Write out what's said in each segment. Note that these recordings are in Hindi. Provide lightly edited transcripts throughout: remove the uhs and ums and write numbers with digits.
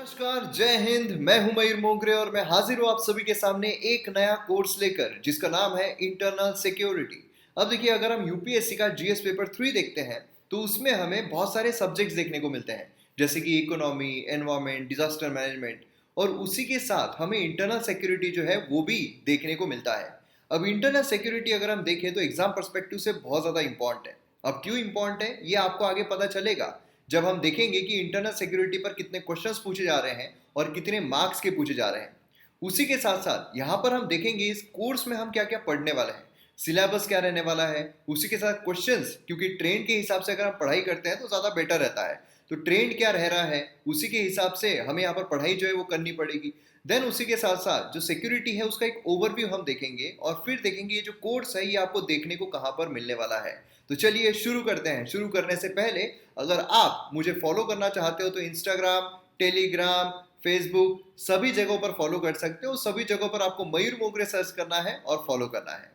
नमस्कार, जय हिंद। मैं हूं मयूर मोगरे और मैं हाजिर हूं आप सभी के सामने एक नया कोर्स लेकर जिसका नाम है इंटरनल सिक्योरिटी। अब देखिए, अगर हम यूपीएससी का जीएस पेपर 3 देखते हैं तो उसमें हमें बहुत सारे सब्जेक्ट्स देखने को मिलते हैं, जैसे कि इकोनॉमी, एनवायरमेंट, डिजास्टर मैनेजमेंट, और उसी के साथ हमें इंटरनल सिक्योरिटी जो है वो भी देखने को मिलता है। अब इंटरनल सिक्योरिटी अगर हम देखें तो एग्जाम परस्पेक्टिव से बहुत ज़्यादा इंपॉर्टेंट है। अब क्यों इंपॉर्टेंट है ये आपको आगे पता चलेगा जब हम देखेंगे कि इंटरनल सिक्योरिटी पर कितने क्वेश्चंस पूछे जा रहे हैं और कितने मार्क्स के पूछे जा रहे हैं। उसी के साथ साथ यहाँ पर हम देखेंगे इस कोर्स में हम क्या क्या पढ़ने वाले हैं, सिलेबस क्या रहने वाला है, उसी के साथ क्वेश्चंस, क्योंकि ट्रेंड के हिसाब से अगर हम पढ़ाई करते हैं तो ज़्यादा बेटर रहता है। तो ट्रेंड क्या रह रहा है उसी के हिसाब से हमें यहाँ पर पढ़ाई जो है वो करनी पड़ेगी। देन उसी के साथ साथ जो सिक्योरिटी है उसका एक ओवरव्यू हम देखेंगे और फिर देखेंगे ये जो कोर्स है ये आपको देखने को कहाँ पर मिलने वाला है। तो चलिए शुरू करते हैं। शुरू करने से पहले अगर आप मुझे फॉलो करना चाहते हो तो इंस्टाग्राम, टेलीग्राम, फेसबुक सभी जगहों पर फॉलो कर सकते हो। सभी जगहों पर आपको मयूर मोगरे सर्च करना है और फॉलो करना है।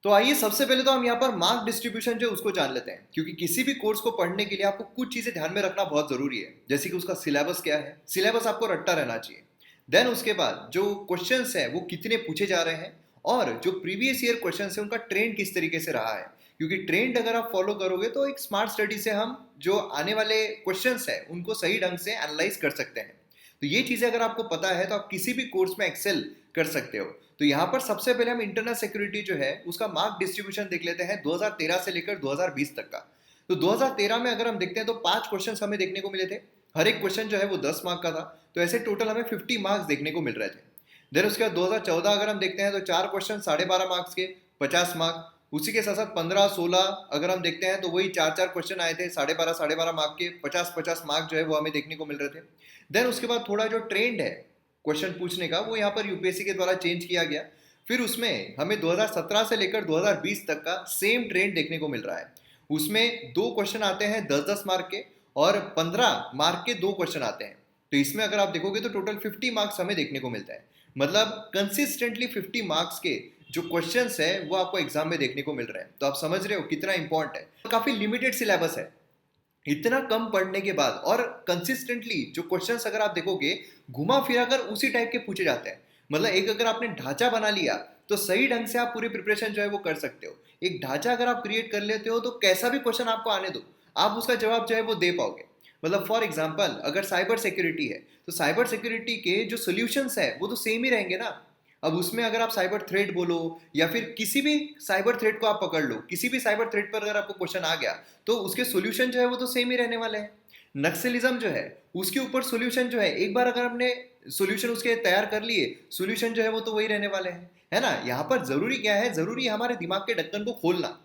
तो आइए सबसे पहले तो हम यहाँ पर मार्क डिस्ट्रीब्यूशन जो है उसको जान लेते हैं, क्योंकि किसी भी कोर्स को पढ़ने के लिए आपको कुछ चीजें ध्यान में रखना बहुत जरूरी है, जैसे कि उसका सिलेबस क्या है। सिलेबस आपको रट्टा रहना चाहिए। देन उसके बाद जो क्वेश्चंस है वो कितने पूछे जा रहे हैं और जो प्रीवियस ईयर क्वेश्चंस है उनका ट्रेंड किस तरीके से रहा है, क्योंकि ट्रेंड अगर आप फॉलो करोगे तो एक स्मार्ट स्टडी से हम जो आने वाले क्वेश्चंस है उनको सही ढंग से एनालाइज कर सकते हैं। तो ये चीजें अगर आपको पता है तो आप किसी भी कोर्स में एक्सेल कर सकते हो। तो यहाँ पर सबसे पहले हम इंटरनल सिक्योरिटी जो है उसका मार्क डिस्ट्रीब्यूशन देख लेते हैं 2013 से लेकर 2020 तक का। तो 2013 में अगर हम देखते हैं तो 5 क्वेश्चन हमें देखने को मिले थे। हर एक क्वेश्चन जो है वो 10 मार्क का था। तो ऐसे टोटल हमें 50 मार्क्स देखने को मिल रहे थे। देन उसके बाद 2014 अगर हम देखते हैं तो 4 क्वेश्चन 12.5 मार्क्स के, 50 मार्क। उसी के साथ साथ 15-16 अगर हम देखते हैं तो वही 4 क्वेश्चन आए थे 12.5 मार्क के, 50-50 मार्क जो है वो हमें देखने को मिल रहे थे। देन उसके बाद थोड़ा जो ट्रेंड है क्वेश्चन पूछने का वो यहाँ पर यूपीएससी के द्वारा चेंज किया गया। फिर उसमें हमें 2017 से लेकर 2020 तक का सेम ट्रेंड देखने को मिल रहा है। उसमें 2 क्वेश्चन आते हैं 10-10 मार्क के और 15 मार्क के 2 क्वेश्चन आते हैं। तो इसमें अगर आप देखोगे तो टोटल 50 मार्क्स हमें देखने को मिलता है। मतलब कंसिस्टेंटली 50 मार्क्स के जो क्वेश्चंस है वो आपको एग्जाम में देखने को मिल रहे हैं। तो आप समझ रहे हो कितना इंपॉर्टेंट है। काफी लिमिटेड सिलेबस है इतना कम पढ़ने के बाद, और कंसिस्टेंटली जो क्वेश्चंस अगर आप देखोगे घुमा फिरा कर उसी टाइप के पूछे जाते हैं। मतलब एक अगर आपने ढांचा बना लिया तो सही ढंग से आप पूरी प्रिपरेशन जो है वो कर सकते हो। एक ढांचा अगर आप क्रिएट कर लेते हो तो कैसा भी क्वेश्चन आपको आने दो आप उसका जवाब जो है वो दे पाओगे। मतलब फॉर एग्जाम्पल अगर साइबर सिक्योरिटी है तो साइबर सिक्योरिटी के जो सोल्यूशंस है वो तो सेम ही रहेंगे ना। अब उसमें अगर आप साइबर थ्रेट बोलो या फिर किसी भी साइबर थ्रेट को आप पकड़ लो, किसी भी साइबर थ्रेट पर अगर आपको क्वेश्चन आ गया तो उसके सॉल्यूशन जो है वो तो सेम ही रहने वाले हैं। नक्सलिज्म जो है उसके ऊपर सॉल्यूशन जो है एक बार अगर हमने सॉल्यूशन उसके तैयार कर लिए, सॉल्यूशन जो है वो तो वही रहने वाले हैं, है ना। यहाँ पर जरूरी क्या है, जरूरी है हमारे दिमाग के ढक्कन को खोलना,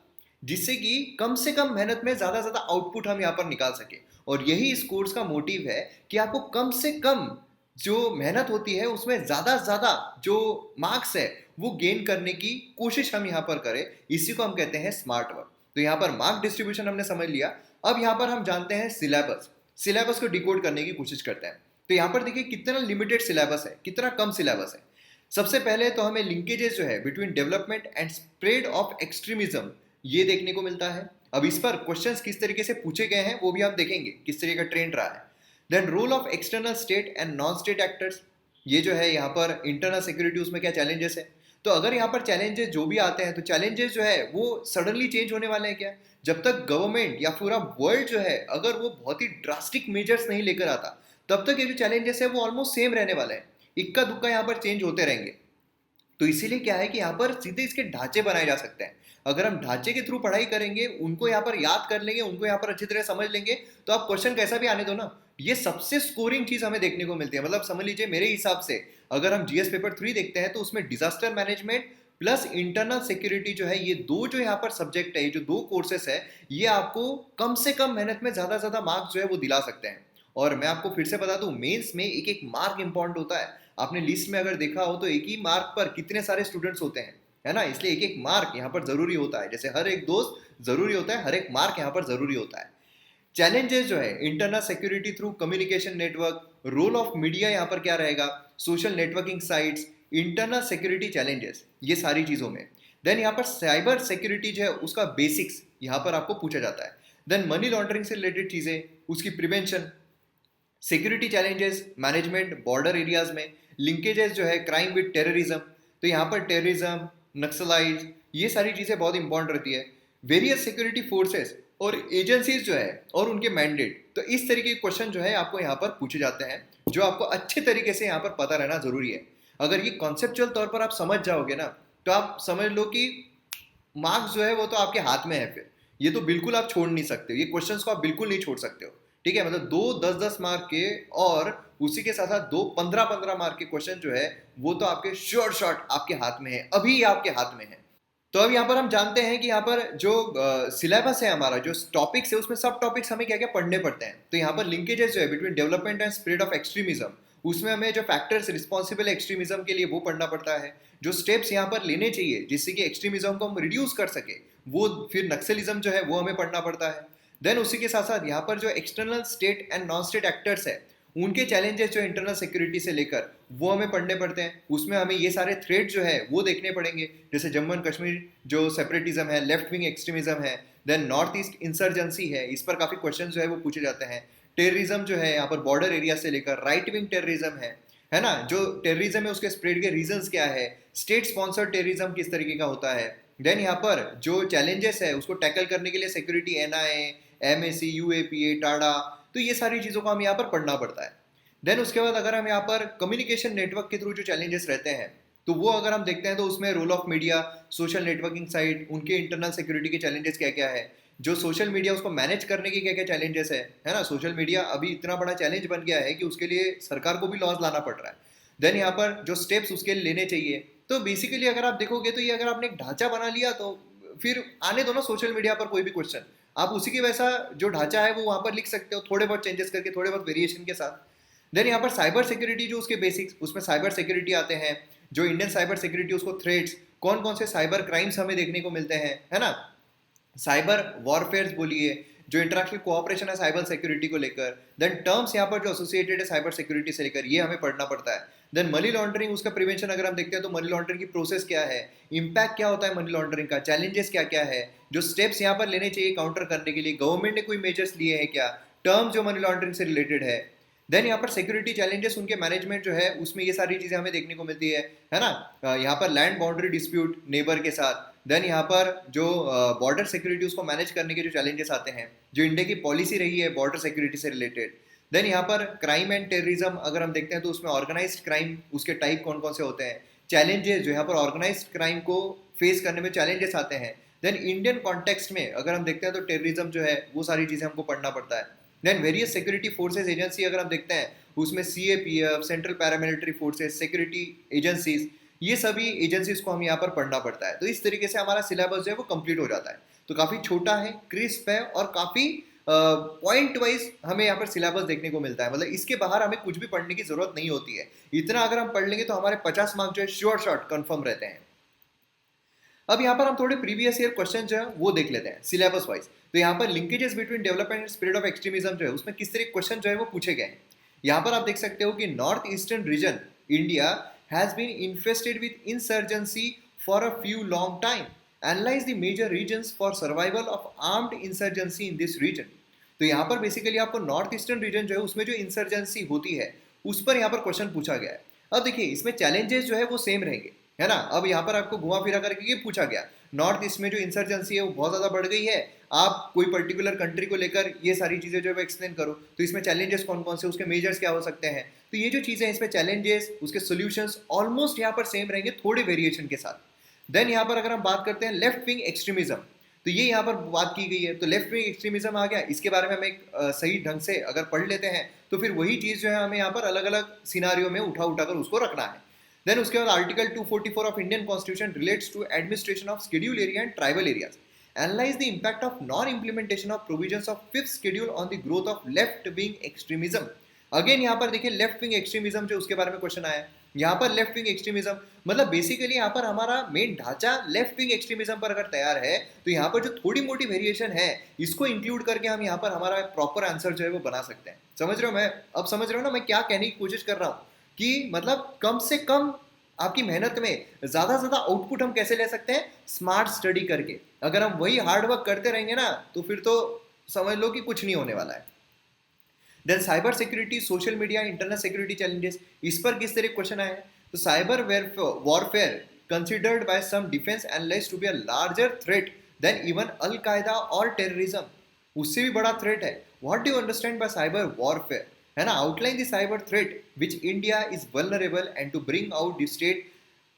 जिससे कि कम से कम मेहनत में ज्यादा से ज्यादा आउटपुट हम यहाँ पर निकाल सके। और यही इस कोर्स का मोटिव है कि आपको कम से कम जो मेहनत होती है उसमें ज्यादा से ज्यादा जो मार्क्स है वो गेन करने की कोशिश हम यहाँ पर करें। इसी को हम कहते हैं स्मार्ट वर्क। तो यहाँ पर मार्क डिस्ट्रीब्यूशन हमने समझ लिया। अब यहाँ पर हम जानते हैं सिलेबस। सिलेबस को डिकोड करने की कोशिश करते हैं। तो यहाँ पर देखिए कितना लिमिटेड सिलेबस है, कितना कम सिलेबस है। सबसे पहले तो हमें लिंकेजेस जो है between development and spread of extremism ये देखने को मिलता है। अब इस पर क्वेश्चंस किस तरीके से पूछे गए हैं वो भी हम देखेंगे, किस तरीके का ट्रेंड रहा है। Then role of external state and non state actors, ये जो है यहाँ पर इंटरनल सिक्योरिटी उसमें क्या चैलेंजेस है। तो अगर यहाँ पर चैलेंजेस जो भी आते हैं तो चैलेंजेस जो है वो सडनली चेंज होने वाले हैं क्या, जब तक गवर्नमेंट या पूरा वर्ल्ड जो है अगर वो बहुत ही ड्रास्टिक मेजर्स नहीं लेकर आता तब तक ये जो चैलेंजेस है वो ऑलमोस्ट सेम रहने वाले हैं। इक्का दुक्का यहाँ पर चेंज होते रहेंगे। तो इसीलिए क्या है कि यहाँ पर सीधे इसके ढांचे बनाए जा सकते हैं। अगर हम ढांचे के थ्रू पढ़ाई करेंगे, उनको यहाँ पर याद कर लेंगे, उनको यहाँ पर अच्छी तरह समझ लेंगे, तो आप क्वेश्चन कैसा भी आने दो ना, ये सबसे स्कोरिंग चीज हमें देखने को मिलती है। मतलब समझ लीजिए मेरे हिसाब से अगर हम जीएस पेपर 3 देखते हैं तो उसमें disaster management plus internal security जो है ये दो जो यहाँ पर सब्जेक्ट है, ये जो 2 कोर्सेस है, ये आपको कम से कम मेहनत में ज्यादा से ज्यादा मार्क्स जो है वो दिला सकते हैं। और मैं आपको फिर से बता दूं मेंस में एक एक मार्क इंपॉर्टेंट होता है। आपने लिस्ट में अगर देखा हो तो एक ही मार्क पर कितने सारे स्टूडेंट्स होते हैं, है ना। इसलिए एक एक मार्क यहाँ पर जरूरी होता है, जैसे हर एक दोस्त जरूरी होता है, हर एक मार्क यहाँ पर जरूरी होता है। चैलेंजेस जो है internal security through communication network, role of media यहाँ पर क्या रहेगा, social networking sites, internal security challenges, ये सारी चीजों में। देन यहाँ पर साइबर सिक्योरिटी जो है उसका बेसिक्स यहाँ पर आपको पूछा जाता है। देन मनी लॉन्ड्रिंग से रिलेटेड चीजें, उसकी prevention, security challenges management border areas में, लिंकेजेस जो है क्राइम विद टेररिज्म, तो यहाँ पर टेररिज्म, नक्सलाइज, ये सारी चीज़ें बहुत इंपॉर्टेंट रहती है। वेरियस सिक्योरिटी फोर्सेस और एजेंसीज जो है और उनके मैंडेट, तो इस तरीके के क्वेश्चन जो है आपको यहाँ पर पूछे जाते हैं, जो आपको अच्छे तरीके से यहाँ पर पता रहना जरूरी है। अगर ये कॉन्सेप्चुअल तौर पर आप समझ जाओगे ना, तो आप समझ लो कि मार्क्स जो है वो तो आपके हाथ में है। फिर ये तो बिल्कुल आप छोड़ नहीं सकते हो, ये क्वेश्चंस को आप बिल्कुल नहीं छोड़ सकते हो। ठीक है, मतलब 2 10 10 मार्क के और उसी के साथ साथ 2 15 15 मार्क के क्वेश्चन जो है वो तो आपके श्योर शॉट आपके हाथ में है, अभी आपके हाथ में है। तो अब यहाँ पर हम जानते हैं कि यहाँ पर जो सिलेबस है हमारा, जो टॉपिक्स है उसमें सब टॉपिक्स हमें क्या क्या पढ़ने पड़ते हैं। तो यहाँ पर लिंकेजेस जो है between development and spread of extremism, उसमें हमें जो फैक्टर्स रिस्पॉन्सिबल एक्सट्रीमिज्म के लिए वो पढ़ना पड़ता है। जो स्टेप्स यहाँ पर लेने चाहिए जिससे कि एक्सट्रीमिज्म को हम रिड्यूस कर सके, वो फिर नक्सलिज्म जो है वो हमें पढ़ना पड़ता है। देन उसी के साथ साथ यहाँ पर जो external state and non state actors है, उनके चैलेंजेस जो इंटरनल सिक्योरिटी से लेकर वो हमें पढ़ने पड़ते हैं। उसमें हमें ये सारे थ्रेड जो है वो देखने पड़ेंगे, जैसे जम्मू एंड कश्मीर जो सेपरेटिज्म है, लेफ्ट विंग एक्सट्रीमिज्म है, देन नॉर्थ ईस्ट इंसर्जेंसी है, इस पर काफ़ी क्वेश्चन जो है वो पूछे जाते हैं। टेररिज्म जो है यहाँ पर बॉर्डर एरिया से लेकर राइट विंग टेररिज्म है ना, जो टेररिज्म है उसके स्प्रेड के रीजंस क्या है, स्टेट स्पॉन्सर्ड टेररिज्म किस तरीके का होता है। देन यहाँ पर जो चैलेंजेस है उसको टैकल करने के लिए security NIA, MAC, UAPA, Tada, तो ये सारी चीज़ों को हम यहाँ पर पढ़ना पड़ता है। देन उसके बाद अगर हम यहाँ पर कम्युनिकेशन नेटवर्क के थ्रू जो चैलेंजेस रहते हैं, तो वो अगर हम देखते हैं तो उसमें role of media, social networking site, उनके इंटरनल सिक्योरिटी के चैलेंजेस क्या क्या है, जो सोशल मीडिया उसको मैनेज करने के क्या क्या चैलेंजेस है ना। सोशल मीडिया अभी इतना बड़ा चैलेंज बन गया है कि उसके लिए सरकार को भी लॉज लाना पड़ रहा है। देन यहाँ पर जो स्टेप्स उसके लिए लेने चाहिए, तो बेसिकली अगर आप देखोगे तो ये अगर आपने एक ढांचा बना लिया तो फिर आने दो ना सोशल मीडिया पर कोई भी क्वेश्चन, आप उसी के वैसा जो ढांचा है वो वहाँ पर लिख सकते हो, थोड़े बहुत चेंजेस करके, थोड़े बहुत वेरिएशन के साथ। देन यहाँ पर साइबर सिक्योरिटी जो उसके बेसिक्स, उसमें साइबर सिक्योरिटी आते हैं, जो इंडियन साइबर सिक्योरिटी उसको थ्रेट्स, कौन कौन से साइबर क्राइम्स हमें देखने को मिलते हैं, है ना, साइबर वॉरफेयर बोलिए, जो इंटरनेशनल कोऑपरेशन है साइबर सिक्योरिटी को लेकर, देन टर्म्स यहाँ पर जो एसोसिएटेड है साइबर सिक्योरिटी से लेकर, ये हमें पढ़ना पड़ता है। देन मनी लॉन्ड्रिंग, उसका प्रिवेंशन अगर हम देखते हैं तो मनी लॉन्ड्रिंग की प्रोसेस क्या है, इंपैक्ट क्या होता है मनी लॉन्ड्रिंग का, चैलेंजेस क्या क्या है, जो स्टेप्स यहाँ पर लेने चाहिए काउंटर करने के लिए, गवर्नमेंट ने कोई मेजर्स लिए हैं क्या, टर्म्स जो मनी लॉन्ड्रिंग से रिलेटेड है। देन यहाँ पर सिक्योरिटी चैलेंजेस, उनके मैनेजमेंट जो है उसमें ये सारी चीज़ें हमें देखने को मिलती है ना। यहाँ पर लैंड बाउंड्री डिस्प्यूट नेबर के साथ, देन यहाँ पर जो बॉर्डर सिक्योरिटी उसको मैनेज करने के जो चैलेंजेस आते हैं, जो इंडिया की पॉलिसी रही है बॉर्डर सिक्योरिटी से रिलेटेड। देन यहाँ पर क्राइम एंड टेररिज्म अगर हम देखते हैं तो उसमें ऑर्गेनाइज्ड क्राइम, उसके टाइप कौन कौन से होते हैं, चैलेंजेस जो यहाँ पर ऑर्गेनाइज्ड क्राइम को फेस करने में चैलेंजेस आते हैं। देन इंडियन कॉन्टेक्स्ट में अगर हम देखते हैं तो टेररिज्म जो है वो सारी चीज़ें हमको पढ़ना पड़ता है। Then various security forces agency अगर हम देखते हैं, उसमें CAPF, central paramilitary forces, security agencies, ये सभी एजेंसीज को हम यहाँ पर पढ़ना पड़ता है। तो इस तरीके से हमारा सिलेबस जो है वो कंप्लीट हो जाता है। तो काफ़ी छोटा है, क्रिस्प है और काफ़ी पॉइंट वाइज हमें यहाँ पर सिलेबस देखने को मिलता है। मतलब इसके बाहर हमें कुछ भी पढ़ने की जरूरत नहीं होती है। इतना अगर हम पढ़ लेंगे तो हमारे 50 मार्क जो है श्योर शॉट कन्फर्म रहते हैं। अब यहाँ पर हम थोड़े प्रीवियस ईयर क्वेश्चन जो है वो देख लेते हैं सिलेबस वाइज। तो यहाँ पर linkages between development and spread of extremism जो है उसमें किस तरह क्वेश्चन जो है वो पूछे गए हैं। यहाँ पर आप देख सकते हो कि north eastern region India has been infested with insurgency for a few long time, analyse the major reasons for survival of armed insurgency in this region. तो यहाँ पर बेसिकली आपको नॉर्थ ईस्टर्न रीजन जो है उसमें जो इंसर्जेंसी होती है उस पर यहाँ पर क्वेश्चन पूछा गया है। अब देखिए इसमें चैलेंजेस जो है वो सेम रहेंगे, है ना। अब यहाँ पर आपको घुमा फिरा करके ये पूछा गया, नॉर्थ ईस्ट में जो इंसर्जेंसी है वो बहुत ज़्यादा बढ़ गई है, आप कोई पर्टिकुलर कंट्री को लेकर ये सारी चीज़ें जो है वो एक्सप्लेन करो, तो इसमें चैलेंजेस कौन कौन से, उसके मेजर्स क्या हो सकते हैं। तो ये जो चीज़ें हैं इसमें चैलेंजेस, उसके सोल्यूशंस ऑलमोस्ट यहाँ पर सेम रहेंगे, थोड़े वेरिएशन के साथ। देन यहाँ पर अगर हम बात करते हैं लेफ्ट विंग एक्सट्रीमिज्म, तो ये यहाँ पर बात की गई है। तो लेफ्ट विंग एक्सट्रीमिज्म आ गया, इसके बारे में हम एक सही ढंग से अगर पढ़ लेते हैं तो फिर वही चीज़ जो है हमें यहाँ पर अलग अलग सिनारियों में उठा उठा कर उसको रखना है। देन उसके बाद article 244 of Indian constitution relates to administration of schedule area and tribal areas, analyse the impact of non implementation of provisions of 5th schedule on the growth of left wing extremism. Again यहाँ पर देखिए लेफ्ट विंग एक्सट्रीमिज्म जो उसके बारे में क्वेश्चन आया है। यहाँ पर लेफ्ट विंग एक्सट्रीमिज्म मतलब बेसिकली यहाँ पर हमारा मेन ढांचा लेफ्ट विंग एक्सट्रीमिज्म पर अगर तैयार है तो यहाँ पर जो थोड़ी मोटी वेरिएशन है इसको इंक्लूड करके हम यहाँ पर हमारा प्रॉपर आंसर जो है वो बना सकते हैं। समझ रहे हो, मैं अब समझ रहे हो ना मैं क्या कहने की कोशिश कर रहा हूँ, कि मतलब कम से कम आपकी मेहनत में ज़्यादा से ज़्यादा आउटपुट हम कैसे ले सकते हैं, स्मार्ट स्टडी करके। अगर हम वही हार्ड वर्क करते रहेंगे ना तो फिर तो समझ लो कि कुछ नहीं होने वाला है। Then cyber security, social media, internal security challenges, इस पर किस तरह क्वेश्चन आए हैं। तो cyber warfare considered by some defense analysts to be a larger threat than even Al Qaeda और terrorism, उससे भी बड़ा थ्रेट है। What do you understand by cyber warfare, है ना, outline the cyber threat which India is vulnerable and to bring out the state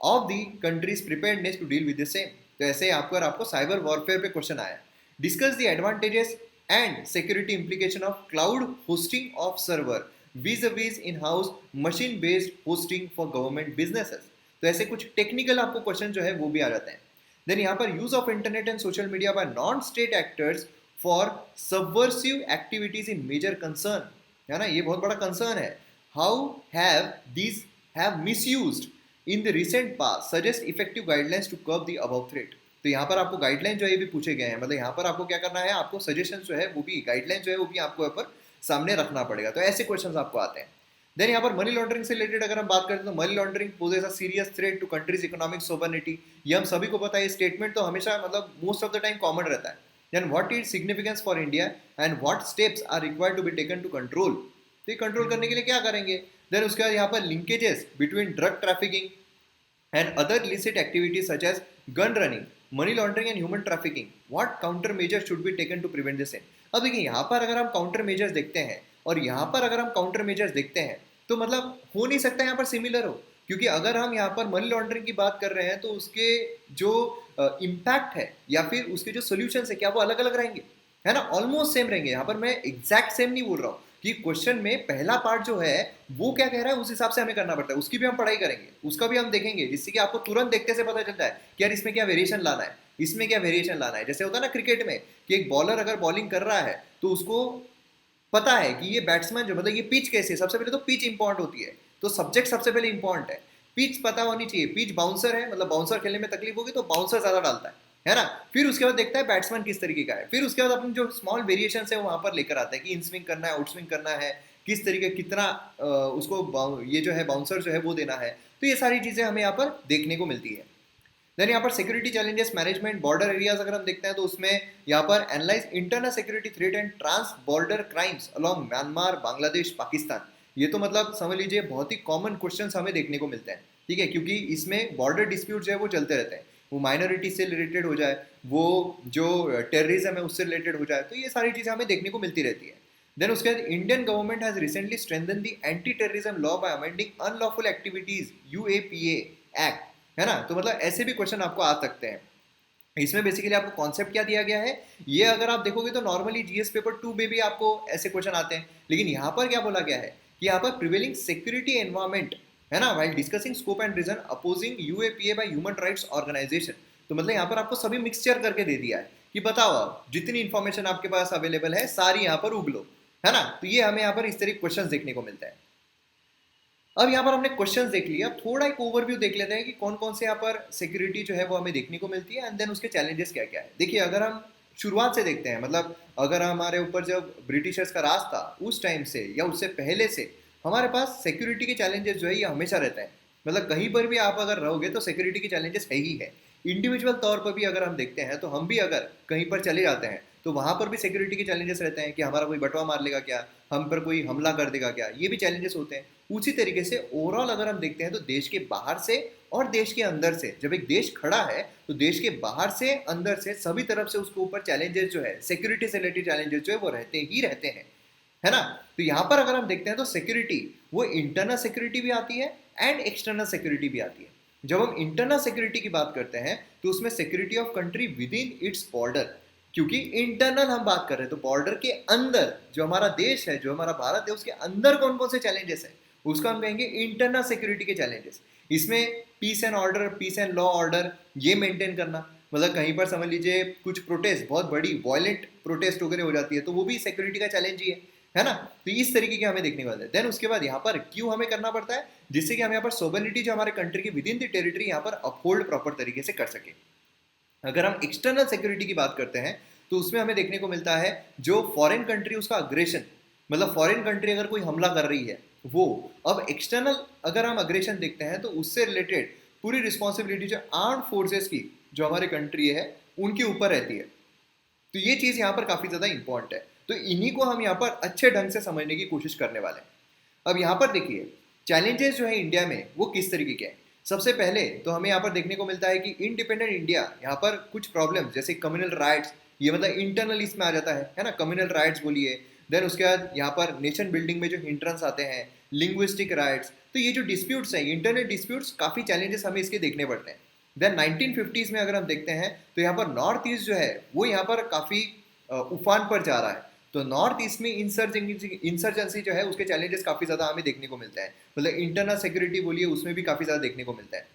of the country's preparedness to deal with the same. तो ऐसे आपको साइबर वॉरफेयर पे क्वेश्चन आया। Discuss the advantages and security implication of cloud hosting of server vis-a-vis in house machine based hosting for government businesses. तो ऐसे कुछ टेक्निकल आपको क्वेश्चन जो है वो भी आ जाते हैं। देन यहाँ पर use of internet and social media by non state actors for subversive activities in major concern, है ना, ये बहुत बड़ा कंसर्न है। How have these have misused in the recent past, suggest effective guidelines to curb the above threat. तो यहाँ पर आपको गाइडलाइन जो है ये भी पूछे गए हैं, मतलब यहाँ पर आपको क्या करना है, आपको सजेशन जो है वो भी, गाइडलाइन जो है वो भी आपको यहाँ पर सामने रखना पड़ेगा। तो ऐसे क्वेश्चंस आपको आते हैं। देन यहाँ पर मनी लॉन्ड्रिंग से रिलेटेड अगर हम बात करते हैं तो money laundering poses a serious threat to country's economic sovereignty, ये हम सभी को पता है, स्टेटमेंट तो हमेशा मतलब most of the time common रहता है। Then what is significance for India and what steps are required to be taken to control, तो ये कंट्रोल करने के लिए क्या करेंगे। देन उसके बाद यहाँ पर linkages between drug trafficking and other illicit activities such as gun running, money laundering and human trafficking, what counter measures should be taken to prevent the same। अब देखिए यहाँ पर अगर हम काउंटर मेजर्स देखते हैं और यहाँ पर अगर हम काउंटर मेजर्स देखते हैं तो मतलब हो नहीं सकता यहाँ पर सिमिलर हो, क्योंकि अगर हम यहाँ पर मनी लॉन्ड्रिंग की बात कर रहे हैं तो उसके जो इम्पैक्ट है या फिर उसके जो सोल्यूशन है क्या वो अलग अलग रहेंगे, है ना, ऑलमोस्ट सेम रहेंगे। यहाँ पर मैं एग्जैक्ट सेम नहीं बोल रहा हूँ कि क्वेश्चन में पहला पार्ट जो है वो क्या कह रहा है उस हिसाब से हमें करना पड़ता है, उसकी भी हम पढ़ाई करेंगे, उसका भी हम देखेंगे, जिससे कि आपको तुरंत देखते से पता चलता है कि यार इसमें क्या वेरिएशन लाना है, इसमें क्या वेरिएशन लाना है। जैसे होता है ना क्रिकेट में कि एक बॉलर अगर बॉलिंग कर रहा है तो उसको पता है कि ये बैट्समैन जो मतलब ये पिच कैसे, सबसे पहले तो पिच इंपॉर्टेंट होती है, तो सब्जेक्ट सबसे पहले इंपॉर्टेंट है, पिच पता होनी चाहिए। पिच बाउंसर है, मतलब बाउंसर खेलने में तकलीफ होगी तो बाउंसर ज्यादा डालता है ना। फिर उसके बाद देखता है बैट्समैन किस तरीके का है, फिर उसके बाद अपने जो स्मॉल वेरिएशन है वहां पर लेकर आता है कि इन स्विंग करना है, आउट स्विंग करना है, किस तरीके कितना उसको ये जो है बाउंसर जो है वो देना है। तो ये सारी चीजें हमें यहाँ पर देखने को मिलती है। देन यहाँ पर security challenges management border areas अगर हम देखते हैं तो उसमें यहाँ पर analyse internal security threat and trans border crimes along Myanmar, Bangladesh, Pakistan. ये तो मतलब समझ लीजिए बहुत ही कॉमन क्वेश्चंस हमें देखने को मिलते हैं, ठीक है, क्योंकि इसमें बॉर्डर डिस्प्यूट जो है वो चलते रहते हैं, वो माइनॉरिटी से रिलेटेड हो जाए, वो जो टेररिज्म है उससे रिलेटेड हो जाए, तो ये सारी चीज़ें हमें देखने को मिलती रहती है। देन उसके बाद Indian government has recently strengthen the anti terrorism law by amending unlawful activities UAPA act, है ना। तो मतलब ऐसे भी क्वेश्चन आपको आ सकते हैं। इसमें बेसिकली आपको कॉन्सेप्ट क्या दिया गया है, ये अगर आप देखोगे तो नॉर्मली जीएस पेपर 2 में भी आपको ऐसे क्वेश्चन आते हैं, लेकिन यहाँ पर क्या बोला गया है कि यहाँ पर प्रिवेलिंग सिक्योरिटी एनवायरमेंट, है ना, while discussing scope and reason opposing UAPA by human rights organisation. तो मतलब यहाँ पर आपको सभी मिक्सचर करके दे दिया है कि बताओ आप जितनी इंफॉर्मेशन आपके पास अवेलेबल है सारी यहाँ पर उगलो, है ना। तो ये हमें यहाँ पर इस तरह क्वेश्चन देखने को मिलता है। अब यहाँ पर हमने क्वेश्चंस देख लिया, थोड़ा एक ओवरव्यू देख लेते हैं कि कौन कौन से यहाँ पर सिक्योरिटी जो है वो हमें देखने को मिलती है एंड देन उसके चैलेंजेस क्या क्या है। देखिए अगर हम शुरुआत से देखते हैं, मतलब अगर हमारे ऊपर जब ब्रिटिशर्स का राज था उस टाइम से या उससे पहले से हमारे पास सिक्योरिटी के चैलेंजेस जो है ये हमेशा रहता है, मतलब कहीं पर भी आप अगर रहोगे तो सिक्योरिटी के चैलेंजेस है ही है। इंडिविजुअल तौर पर भी अगर हम देखते हैं तो हम भी अगर कहीं पर चले जाते हैं तो वहां पर भी सिक्योरिटी के चैलेंजेस रहते हैं कि हमारा कोई बटवा मार लेगा क्या, हम पर कोई हमला कर देगा क्या, ये भी चैलेंजेस होते हैं। उसी तरीके से ओवरऑल अगर हम देखते हैं तो देश के बाहर से और देश के अंदर से, जब एक देश खड़ा है तो देश के बाहर से अंदर से सभी तरफ से उसके ऊपर चैलेंजेस जो है सिक्योरिटी से रिलेटेड चैलेंजेस जो है वो रहते ही रहते हैं, है ना। तो यहाँ पर अगर हम देखते हैं तो सिक्योरिटी वो इंटरनल सिक्योरिटी भी आती है एंड एक्सटर्नल सिक्योरिटी भी आती है। जब हम इंटरनल सिक्योरिटी की बात करते हैं तो उसमें security of country with in its border, क्योंकि इंटरनल हम बात कर रहे हैं तो बॉर्डर के अंदर जो हमारा देश है, जो हमारा भारत है, उसके अंदर कौन कौन से चैलेंजेस है उसका हम कहेंगे इंटरनल सिक्योरिटी के चैलेंजेस। इसमें peace and order, peace and law order ये मेंटेन करना, मतलब कहीं पर समझ लीजिए कुछ प्रोटेस्ट बहुत बड़ी वॉयलेंट प्रोटेस्ट वगैरह हो जाती है तो वो भी सिक्योरिटी का चैलेंज ही है ना। तो इस तरीके के हमें देखने को मिलता है। देन उसके बाद यहाँ पर क्यों हमें करना पड़ता है, जिससे कि हम यहाँ पर सोवरेनिटी जो हमारे कंट्री की विद इन द टेरिटरी यहाँ पर अपहोल्ड प्रॉपर तरीके से कर सके। अगर हम एक्सटर्नल सिक्योरिटी की बात करते हैं तो उसमें हमें देखने को मिलता है जो फॉरेन कंट्री उसका अग्रेशन, मतलब फॉरेन कंट्री अगर कोई हमला कर रही है वो, अब एक्सटर्नल अगर हम अग्रेशन देखते हैं तो उससे रिलेटेड पूरी रिस्पॉन्सिबिलिटी जो आर्म्ड फोर्सेस की जो हमारे कंट्री है उनके ऊपर रहती है। तो ये चीज़ यहाँ पर काफ़ी ज़्यादा इंपॉर्टेंट है। तो इन्हीं को हम यहाँ पर अच्छे ढंग से समझने की कोशिश करने वाले हैं। अब यहाँ पर देखिए चैलेंजेस जो है इंडिया में वो किस तरीके के हैं। सबसे पहले तो हमें यहाँ पर देखने को मिलता है कि इंडिपेंडेंट इंडिया यहाँ पर कुछ प्रॉब्लम जैसे कम्युनल राइट्स, ये मतलब इंटरनल इसमें आ जाता है ना, कम्युनल राइट्स बोलिए। देन उसके बाद यहाँ पर नेशन बिल्डिंग में जो हिंड्रेंस आते हैं, लिंग्विस्टिक राइट्स, तो ये जो डिस्प्यूट्स हैं, इंटरनल डिस्प्यूट्स, काफ़ी चैलेंजेस हमें इसके देखने पड़ते हैं। देन 1950s में अगर हम देखते हैं तो यहाँ पर नॉर्थ ईस्ट जो है वो यहाँ पर काफ़ी उफान पर जा रहा है। तो नॉर्थ ईस्ट में इंसर्जेंसी जो है उसके चैलेंजेस काफ़ी ज़्यादा हमें देखने को मिलता है, मतलब इंटरनल सिक्योरिटी बोलिए उसमें भी काफ़ी ज़्यादा देखने को मिलता है।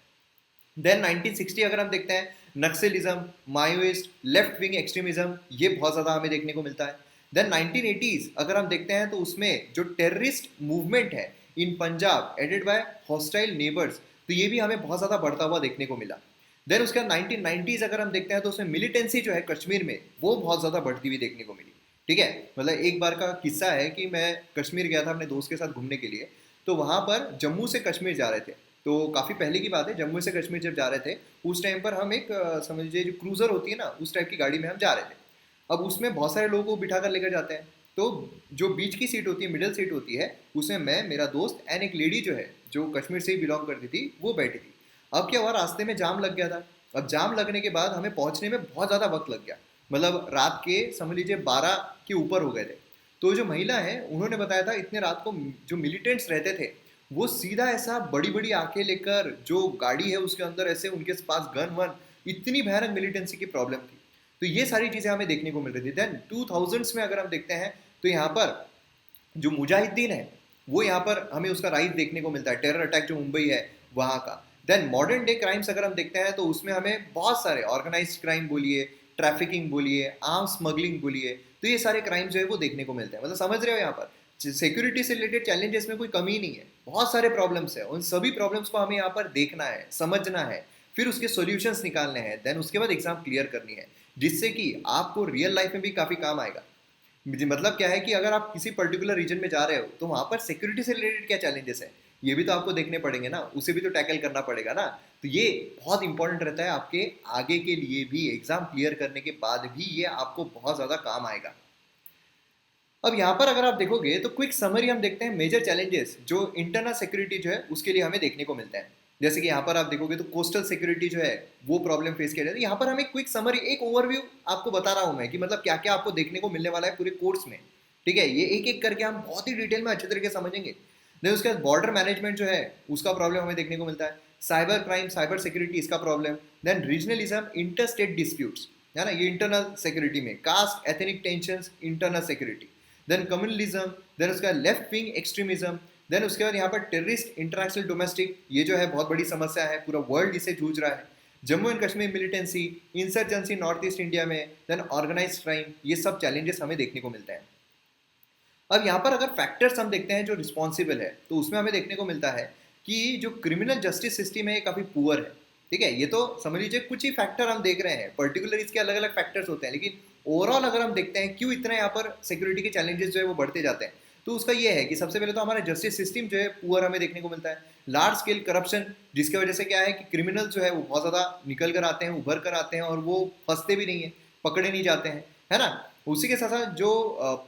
देन 1960 अगर हम देखते हैं, Naxalism, Maoist, left wing extremism, ये बहुत ज़्यादा हमें देखने को मिलता है। देन 1980s अगर हम देखते हैं तो उसमें जो टेररिस्ट मूवमेंट है in Punjab aided by hostile neighbours, तो ये भी हमें बहुत ज़्यादा बढ़ता हुआ देखने को मिला। देन उसके बाद 1990s अगर हम देखते हैं तो उसमें मिलिटेंसी जो है कश्मीर में वो बहुत ज़्यादा बढ़ती हुई देखने को मिली। ठीक है, मतलब एक बार का किस्सा है कि मैं कश्मीर गया था अपने दोस्त के साथ घूमने के लिए, तो वहाँ पर जम्मू से कश्मीर जा रहे थे, तो काफ़ी पहले की बात है, जम्मू से कश्मीर जब जा रहे थे उस टाइम पर हम एक समझ लीजिए जो क्रूज़र होती है ना उस टाइप की गाड़ी में हम जा रहे थे। अब उसमें बहुत सारे लोगों को बिठा कर लेकर जाते हैं, तो जो बीच की सीट होती है, मिडिल सीट होती है, उसमें मैं, मेरा दोस्त एंड एक लेडी जो है जो कश्मीर से ही बिलोंग करती थी वो बैठी थी। अब क्या हुआ, रास्ते में जाम लग गया था। अब जाम लगने के बाद हमें पहुंचने में बहुत ज़्यादा वक्त लग गया, मतलब रात के समझ लीजिए 12 के ऊपर हो गए थे। तो जो महिला है उन्होंने बताया था इतने रात को जो मिलिटेंट्स रहते थे वो सीधा ऐसा बड़ी बड़ी आंखें लेकर जो गाड़ी है उसके अंदर ऐसे उनके पास गन वन, इतनी भयानक मिलिटेंसी की प्रॉब्लम थी। तो ये सारी चीज़ें हमें देखने को मिल रही थी। देन 2000s में अगर हम देखते हैं तो यहाँ पर जो मुजाहिदीन है वो यहाँ पर हमें उसका राइज देखने को मिलता है, टेरर अटैक जो मुंबई है वहाँ का। देन मॉडर्न डे क्राइम्स अगर हम देखते हैं तो उसमें हमें बहुत सारे ऑर्गेनाइज्ड क्राइम बोलिए, ट्रैफिकिंग बोलिए, आर्म स्मगलिंग बोलिए, तो ये सारे क्राइम जो है वो देखने को मिलते हैं। मतलब समझ रहे हो यहाँ पर सिक्योरिटी से रिलेटेड चैलेंजेस में कोई कमी नहीं है, बहुत सारे प्रॉब्लम्स है, उन सभी प्रॉब्लम्स को हमें यहाँ पर देखना है, समझना है, फिर उसके सॉल्यूशंस निकालने हैं, देन उसके बाद एग्जाम क्लियर करनी है, जिससे कि आपको रियल लाइफ में भी काफ़ी काम आएगा। मतलब क्या है कि अगर आप किसी पर्टिकुलर रीजन में जा रहे हो तो वहाँ पर सिक्योरिटी से रिलेटेड क्या चैलेंजेस है ये भी तो आपको देखने पड़ेंगे ना, उसे भी तो टैकल करना पड़ेगा ना। तो ये बहुत इंपॉर्टेंट रहता है आपके आगे के लिए भी, एग्जाम क्लियर करने के बाद भी ये आपको बहुत ज़्यादा काम आएगा। अब यहाँ पर अगर आप देखोगे तो क्विक समरी हम देखते हैं मेजर चैलेंजेस जो इंटरनल सिक्योरिटी जो है उसके लिए हमें देखने को मिलते हैं। जैसे कि यहाँ पर आप देखोगे तो कोस्टल सिक्योरिटी जो है वो प्रॉब्लम फेस किया जाता है। यहाँ पर हम एक क्विक समरी, एक ओवरव्यू आपको बता रहा हूँ मैं कि मतलब क्या क्या आपको देखने को मिलने वाला है पूरे कोर्स में। ठीक है, ये एक एक करके हम बहुत ही डिटेल में अच्छे तरीके से समझेंगे। देन उसके बाद बॉर्डर मैनेजमेंट जो है उसका प्रॉब्लम हमें देखने को मिलता है, साइबर क्राइम, साइबर सिक्योरिटी इसका problem, then regionalism, inter state disputes है ना, ये इंटरनल सिक्योरिटी में, caste ethnic tension, internal security, then communalism, then उसका लेफ्ट विंग एक्सट्रीमिज्म, देन उसके बाद यहाँ पर टेररिस्ट, इंटरनेशनल डोमेस्टिक, ये जो है बहुत बड़ी समस्या है, पूरा वर्ल्ड इसे जूझ रहा है, Jammu and Kashmir militancy, insurgency north east India में, देन ऑर्गेनाइज क्राइम, ये सब चैलेंजेस हमें देखने को मिलते हैं। अब यहाँ पर अगर फैक्टर्स हम देखते हैं जो रिस्पॉन्सिबल है तो उसमें हमें देखने को मिलता है कि जो क्रिमिनल जस्टिस सिस्टम है ये काफ़ी पुअर है। ठीक है, ये तो समझ लीजिए कुछ ही फैक्टर हम देख रहे हैं, पर्टिकुलर इसके अलग अलग फैक्टर्स होते हैं, लेकिन ओवरऑल अगर हम देखते हैं क्यों इतना यहाँ पर सिक्योरिटी के चैलेंजेस जो है वो बढ़ते जाते हैं, तो उसका ये है कि सबसे पहले तो हमारा जस्टिस सिस्टम जो है पुअर हमें देखने को मिलता है, लार्ज स्केल करप्शन, जिसकी वजह से क्या है कि क्रिमिनल जो है वो बहुत ज़्यादा निकल कर आते हैं, उभर कर आते हैं और वो फंसते भी नहीं है, पकड़े नहीं जाते हैं, है ना। उसी के साथ साथ जो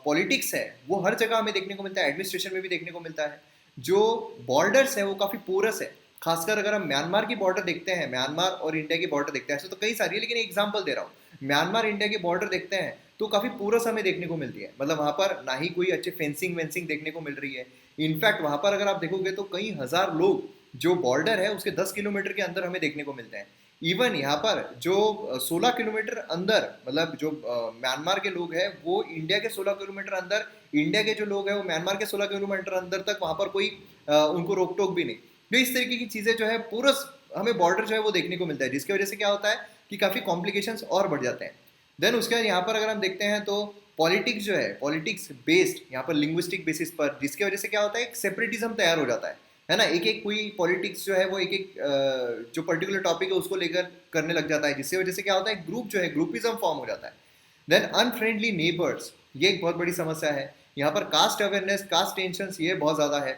पॉलिटिक्स है वो हर जगह हमें देखने को मिलता है, एडमिनिस्ट्रेशन में भी देखने को मिलता है, जो बॉर्डर्स है वो काफ़ी पोरस है, खासकर अगर हम म्यांमार की बॉर्डर देखते हैं, म्यांमार और इंडिया की बॉर्डर देखते हैं, ऐसे तो कई सारी है लेकिन एग्जाम्पल दे रहा हूँ, म्यांमार इंडिया की बॉर्डर देखते हैं तो काफ़ी पोरस हमें देखने को मिलती है, मतलब वहाँ पर ना ही कोई अच्छे फेंसिंग वेंसिंग देखने को मिल रही है। इनफैक्ट वहाँ पर अगर आप देखोगे तो कई हज़ार लोग जो बॉर्डर है उसके 10 किलोमीटर के अंदर हमें देखने को मिलते हैं। इवन यहाँ पर जो 16 किलोमीटर अंदर, मतलब जो म्यांमार के लोग हैं वो इंडिया के 16 किलोमीटर अंदर, इंडिया के जो लोग हैं वो म्यांमार के 16 किलोमीटर अंदर तक वहाँ पर कोई उनको रोक टोक भी नहीं। तो इस तरीके की चीज़ें जो है पूरा हमें बॉर्डर जो है वो देखने को मिलता है, जिसकी वजह से क्या होता है कि काफ़ी कॉम्प्लिकेशंस और बढ़ जाते हैं। देन उसके बाद यहाँ पर अगर हम देखते हैं तो पॉलिटिक्स जो है, पॉलिटिक्स बेस्ड यहाँ पर लिंग्विस्टिक बेसिस पर, जिसकी वजह से क्या होता है एक सेपरेटिज्म तैयार हो जाता है ना, एक एक कोई पॉलिटिक्स जो है वो एक एक जो पर्टिकुलर टॉपिक है उसको लेकर करने लग जाता है, जिसकी वजह से क्या होता है ग्रुप जो है ग्रुपिज्म फॉर्म हो जाता है। देन अनफ्रेंडली नेबर्स, ये एक बहुत बड़ी समस्या है यहाँ पर, कास्ट अवेयरनेस, कास्ट टेंशन ये बहुत ज़्यादा है,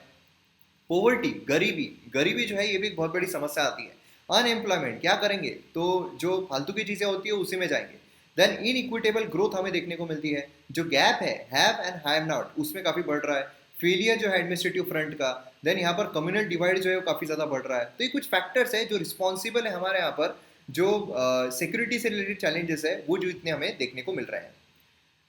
पोवर्टी, गरीबी, गरीबी जो है ये भी एक बहुत बड़ी समस्या आती है, अनएम्प्लॉयमेंट, क्या करेंगे तो जो फालतू की चीज़ें होती है उसी में जाएंगे। देन इनइक्विटेबल ग्रोथ हमें देखने को मिलती है, जो गैप है हैव एंड हैव नॉट उसमें काफी बढ़ रहा है, फेलियर जो है एडमिनिस्ट्रेटिव फ्रंट का, देन यहाँ पर कम्युनल डिवाइड जो है वो काफी ज्यादा बढ़ रहा है। तो ये कुछ फैक्टर्स है जो रिस्पॉन्सिबल है हमारे यहाँ पर, जो सिक्योरिटी से रिलेटेड चैलेंजेस है वो जो इतने हमें देखने को मिल रहे हैं।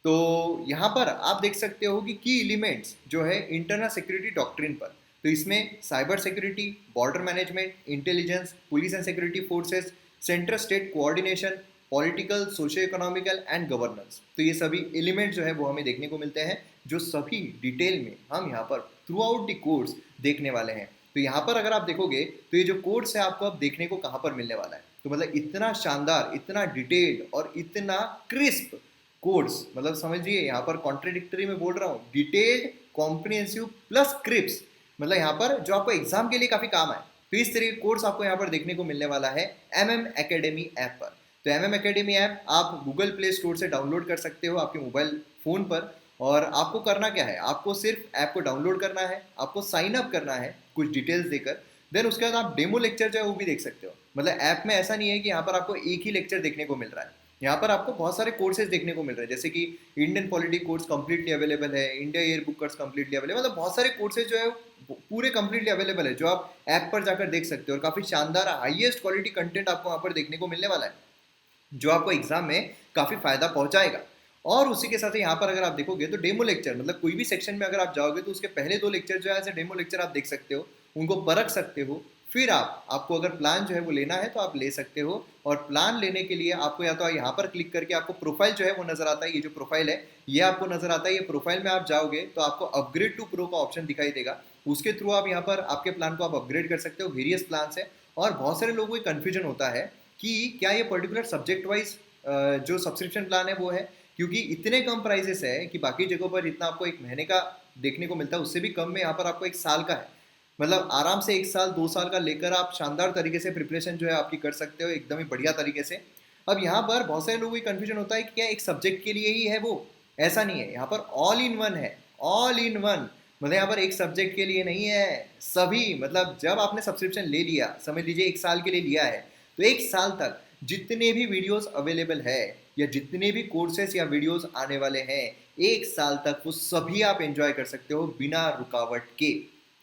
तो यहाँ पर आप देख सकते हो कि की एलिमेंट्स जो है इंटरनल सिक्योरिटी डॉक्ट्रिन पर, तो इसमें cyber security, border management, intelligence, police and security forces, central state coordination, political, socio economical and governance, तो ये सभी एलिमेंट जो है वो हमें देखने को मिलते हैं, जो सभी डिटेल में हम यहाँ पर थ्रू आउट द कोर्स देखने वाले हैं। तो यहाँ पर अगर आप देखोगे तो ये जो कोर्स है आपको अब देखने को कहाँ पर मिलने वाला है, तो मतलब इतना शानदार, इतना डिटेल्ड और इतना क्रिस्प कोड्स, मतलब समझिए यहाँ पर कॉन्ट्रेडिक्टरी में बोल रहा हूँ, डिटेल्ड, कॉम्प्रिहेंसिव प्लस क्रिप्स, मतलब यहाँ पर जो आपको एग्जाम के लिए काफी काम आए। तो इस तरह के कोर्स आपको यहाँ पर देखने को मिलने वाला है MM एकेडमी ऐप पर। तो MM एकेडमी ऐप आप गूगल प्ले स्टोर से डाउनलोड कर सकते हो आपके मोबाइल फोन पर, और आपको करना क्या है, आपको सिर्फ ऐप को डाउनलोड करना है, आपको साइन अप करना है कुछ डिटेल्स देकर, देन उसके बाद आप डेमो लेक्चर जो है वो भी देख सकते हो। मतलब ऐप में ऐसा नहीं है कि यहाँ पर आपको एक ही लेक्चर देखने को मिल रहा है, यहाँ पर आपको बहुत सारे कोर्सेज देखने को मिल रहे हैं, जैसे कि Indian polity course completely available है, India year book course completely available, मतलब बहुत सारे कोर्सेज जो है पूरे कंप्लीटली अवेलेबल है, जो आप ऐप पर जाकर देख सकते हो, और काफी शानदार हाईएस्ट क्वालिटी कंटेंट आपको वहाँ पर देखने को मिलने वाला है, जो आपको एग्जाम में काफी फायदा पहुंचाएगा। और उसी के साथ यहाँ पर अगर आप देखोगे तो डेमो लेक्चर, मतलब कोई भी सेक्शन में अगर आप जाओगे तो उसके पहले 2 लेक्चर जो है डेमो लेक्चर आप देख सकते हो, उनको परख सकते हो, फिर आपको अगर प्लान जो है वो लेना है तो आप ले सकते हो। और प्लान लेने के लिए आपको या तो यहाँ पर क्लिक करके आपको प्रोफाइल जो है वो नजर आता है, ये जो प्रोफाइल है ये आपको नजर आता है, ये प्रोफाइल में आप जाओगे तो आपको अपग्रेड टू प्रो का ऑप्शन दिखाई देगा, उसके थ्रू आप यहाँ पर आपके प्लान को आप अपग्रेड कर सकते हो, वेरियस प्लान है। और बहुत सारे लोगों को कन्फ्यूजन होता है कि क्या ये पर्टिकुलर सब्जेक्ट वाइज जो सब्सक्रिप्शन प्लान है वो है, क्योंकि इतने कम प्राइसेस है कि बाकी जगहों पर जितना आपको 1 महीने का देखने को मिलता है उससे भी कम में यहाँ पर आपको 1 साल का है, मतलब आराम से 1 साल 2 साल का लेकर आप शानदार तरीके से प्रिपरेशन जो है आपकी कर सकते हो एकदम ही बढ़िया तरीके से। अब यहाँ पर बहुत सारे लोगों को कन्फ्यूजन होता है कि क्या एक सब्जेक्ट के लिए ही है वो, ऐसा नहीं है, यहाँ पर ऑल इन वन है, ऑल इन वन, मतलब यहाँ पर एक सब्जेक्ट के लिए नहीं है, सभी, मतलब जब आपने सब्सक्रिप्शन ले लिया, समझ लीजिए 1 साल के लिए लिया है, तो 1 साल तक जितने भी वीडियोस अवेलेबल है या जितने भी कोर्सेस या वीडियोस आने वाले हैं 1 साल तक वो सभी आप एंजॉय कर सकते हो बिना रुकावट के,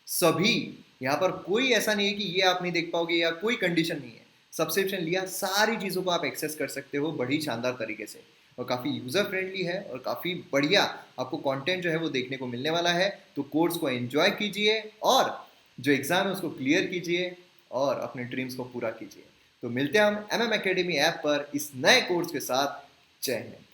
सभी। यहाँ पर कोई ऐसा नहीं है कि ये आप नहीं देख पाओगे या कोई कंडीशन नहीं है, सब्सक्रिप्शन लिया सारी चीज़ों को आप एक्सेस कर सकते हो बड़ी शानदार तरीके से, और काफ़ी यूज़र फ्रेंडली है और काफ़ी बढ़िया आपको कंटेंट जो है वो देखने को मिलने वाला है। तो कोर्स को एंजॉय कीजिए और जो एग्ज़ाम है उसको क्लियर कीजिए और अपने ड्रीम्स को पूरा कीजिए। तो मिलते हैं हम MM एकेडमी ऐप पर इस नए कोर्स के साथ। जय हिंद।